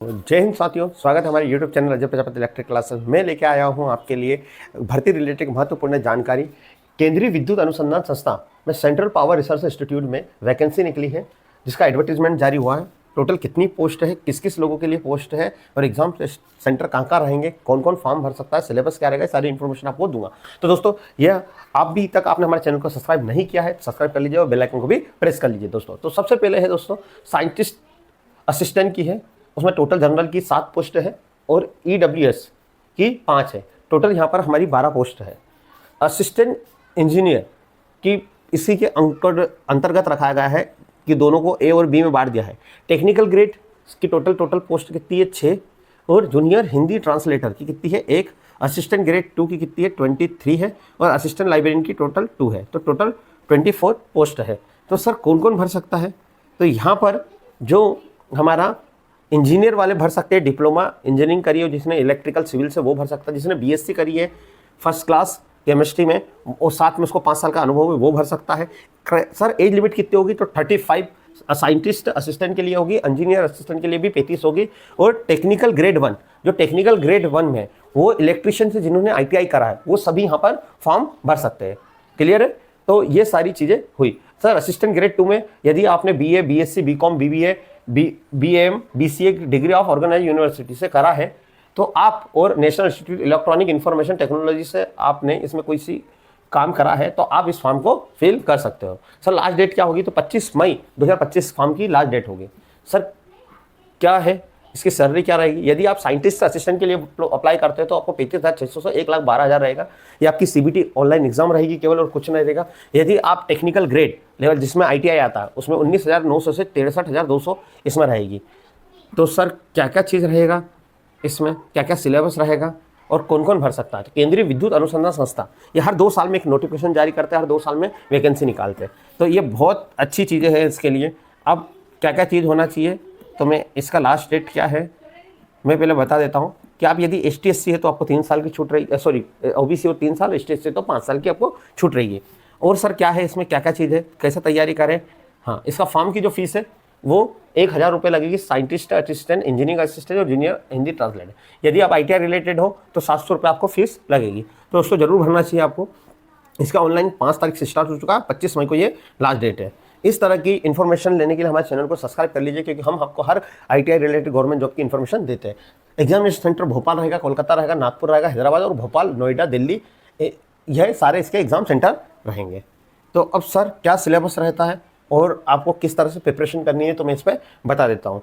जय हिंद साथियों, स्वागत है हमारे YouTube channel Ajay Prajapati electric classes में। लेके आया हूं आपके लिए भर्ती रिलेटेड महत्वपूर्ण जानकारी। केंद्रीय विद्युत अनुसंधान संस्था में सेंट्रल पावर रिसर्च इंस्टीट्यूट में वैकेंसी निकली है, जिसका एडवर्टीजमेंट जारी हुआ है। टोटल कितनी पोस्ट है, किस किस लोगों के लिए पोस्ट है और एग्जाम सेंटर कहाँ रहेंगे, कौन कौन फॉर्म भर सकता है, सिलेबस क्या रहेगा, सारी इन्फॉर्मेशन आपको दूंगा। तो दोस्तों, यह अभी तक आपने हमारे चैनल को सब्सक्राइब नहीं किया है, सब्सक्राइब कर लीजिए और बेल आइकन को भी प्रेस कर लीजिए दोस्तों। तो सबसे पहले है दोस्तों साइंटिस्ट असिस्टेंट की है, उसमें टोटल जनरल की 7 पोस्ट है और EWS की 5 है। टोटल यहाँ पर हमारी 12 पोस्ट है। असिस्टेंट इंजीनियर की इसी के अंतर्गत रखा गया है कि दोनों को A और B में बांट दिया है। टेक्निकल ग्रेड की टोटल पोस्ट कितनी है 6 और जूनियर हिंदी ट्रांसलेटर की कितनी है 1। असिस्टेंट ग्रेड 2 की कितनी है 23 है और असिस्टेंट लाइब्रेरियन की टोटल 2 है। तो टोटल 24 पोस्ट है। तो सर कौन कौन भर सकता है? तो यहाँ पर जो हमारा इंजीनियर वाले भर सकते हैं, डिप्लोमा इंजीनियरिंग करी हो जिसने इलेक्ट्रिकल सिविल से, वो भर सकता है। जिसने BSc करी है फर्स्ट क्लास केमिस्ट्री में और साथ में उसको 5 साल का अनुभव है, वो भर सकता है। सर एज लिमिट कितनी होगी? तो 35 साइंटिस्ट असिस्टेंट के लिए होगी, इंजीनियर असिस्टेंट के लिए भी 35 होगी। और टेक्निकल ग्रेड 1, जो टेक्निकल ग्रेड 1 में वो इलेक्ट्रिशियन से जिन्होंने ITI करा है, वो सभी यहाँ पर फॉर्म भर सकते हैं। क्लियर है? तो ये सारी चीज़ें हुई। सर असिस्टेंट ग्रेड 2 में यदि आपने BA, BSc, BCom, BBA, BAM, BCA degree of organize university से करा है, तो आप और national institute electronic information technology से आपने इसमें कोई सी काम करा है, तो आप इस फॉर्म को फिल कर सकते हो। सर लास्ट डेट क्या होगी? तो 25 मई 2025 फॉर्म की लास्ट डेट होगी। सर क्या है इसकी सैलरी क्या रहेगी? यदि आप साइंटिस्ट असिस्टेंट के लिए अप्लाई करते हो तो आपको 35,600 से 1,12,000 रहेगा। ये आपकी CBT ऑनलाइन एग्जाम रहेगी केवल, और कुछ नहीं रहेगा। यदि आप टेक्निकल ग्रेड लेवल जिसमें ITI आता है, उसमें 19,900 से 63,200 इसमें रहेगी। तो सर क्या क्या चीज़ रहेगा इसमें, क्या क्या सिलेबस रहेगा और कौन कौन भर सकता है? तो केंद्रीय विद्युत अनुसंधान संस्था ये हर 2 साल में एक नोटिफिकेशन जारी करते हैं, हर 2 साल में वैकेंसी निकालते हैं। तो ये बहुत अच्छी चीज़ें हैं इसके लिए। अब क्या क्या चीज़ होना चाहिए, तो मैं इसका लास्ट डेट क्या है मैं पहले बता देता हूँ कि आप यदि ST/SC है तो आपको 3 साल की छूट रही, सॉरी OBC और 3 साल, ST/SC तो 5 साल की आपको छूट रही है। और सर क्या है इसमें, क्या क्या चीज़ है, कैसे तैयारी करें? हाँ, इसका फॉर्म की जो फीस है वो 1,000 रुपये लगेगी साइंटिस्ट असिस्टेंट, इंजीनियरिंग असिस्टेंट और जूनियर हिंदी ट्रांसलेटर। यदि आप ITI रिलेटेड हो तो 700 रुपये आपको फीस लगेगी। तो उसको जरूर भरना चाहिए आपको। इसका ऑनलाइन 5 तारीख से स्टार्ट हो चुका है, 25 मई को ये लास्ट डेट है। इस तरह की इन्फॉर्मेशन लेने के लिए हमारे चैनल को सब्सक्राइब कर लीजिए, क्योंकि हम आपको हर ITI रिलेटेड गवर्नमेंट जॉब की इन्फॉर्मेशन देते हैं। एग्जामिनेशन सेंटर भोपाल रहेगा, कोलकाता रहेगा, नागपुर रहेगा, हैदराबाद और भोपाल, नोएडा, दिल्ली, यह सारे इसके एग्जाम सेंटर रहेंगे। तो अब सर क्या सिलेबस रहता है और आपको किस तरह से प्रिपरेशन करनी है, तो मैं इस पर बता देता हूँ।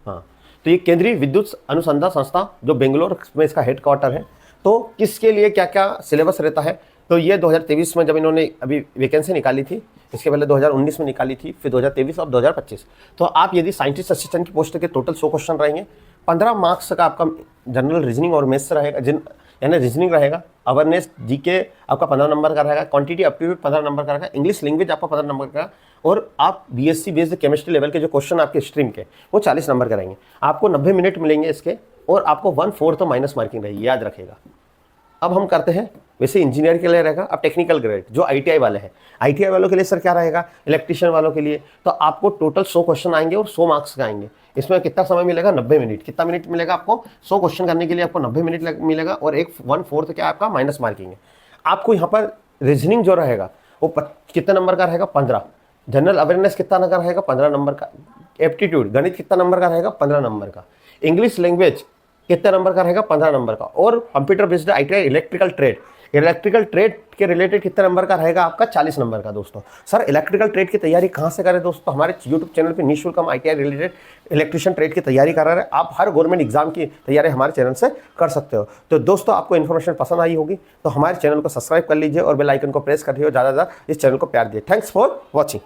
हाँ, तो ये केंद्रीय विद्युत अनुसंधान संस्था जो बेंगलोर में इसका हेडक्वार्टर है, तो किसके लिए क्या क्या सिलेबस रहता है? तो ये 2023 में जब इन्होंने अभी वैकेंसी निकाली थी, इसके पहले 2019 में निकाली थी, फिर 2023 और 2025। तो आप यदि साइंटिस्ट असिस्टेंट की पोस्ट के टोटल 100 क्वेश्चन रहेंगे। 15 मार्क्स का आपका जनरल रीजनिंग और मैथ्स रहेगा, यानी रीजनिंग रहेगा। अवेयरनेस GK आपका 15 नंबर का रहेगा। क्वांटिटी एप्टीट्यूड 15 नंबर का रहेगा। इंग्लिश लैंग्वेज आपका 15 नंबर का। और आप BSc बेस्ड केमिस्ट्री लेवल के जो क्वेश्चन आपके स्ट्रीम के, वो 40 नंबर के रहेंगे। आपको 90 मिनट मिलेंगे इसके, और आपको 1/4 तो माइनस मार्किंग रहेगी, याद रखेगा। अब हम करते हैं, वैसे इंजीनियर के लिए रहेगा। अब टेक्निकल ग्रेड जो ITI वाले हैं, ITI वालों के लिए सर क्या रहेगा, इलेक्ट्रिशियन वालों के लिए, तो आपको टोटल 100 क्वेश्चन आएंगे और 100 मार्क्स का आएंगे। इसमें कितना समय मिलेगा? 90 मिनट। कितना मिनट मिलेगा आपको? 100 क्वेश्चन करने के लिए आपको 90 मिनट मिलेगा, और 1/4 क्या आपका माइनस मार्किंग है। आपको यहाँ पर रीजनिंग जो रहेगा वो कितने नंबर का रहेगा? 15। जनरल अवेयरनेस कितना नंबर रहेगा? 15 नंबर का। एप्टीट्यूड गणित कितना नंबर का रहेगा? 15 नंबर का। इंग्लिश लैंग्वेज कितने नंबर का रहेगा? 15 नंबर का। और computer based ITI electrical trade के रिलेटेड कितने नंबर का रहेगा आपका? 40 नंबर का। दोस्तों सर इलेक्ट्रिकल ट्रेड की तैयारी कहाँ से करें? दोस्तों हमारे YouTube चैनल पे निःशुल्क हम ITI रिलेटेड इलेक्ट्रिशियन ट्रेड की तैयारी कर रहे हैं। आप हर गवर्नमेंट एग्जाम की तैयारी हमारे चैनल से कर सकते हो। तो दोस्तों आपको इन्फॉर्मेशन पसंद आई होगी तो हमारे चैनल को सब्सक्राइब कर लीजिए और बेल आइकन को प्रेस कर लीजिए, ज़्यादा से ज़्यादा इस चैनल को प्यार दिए। Thanks for watching.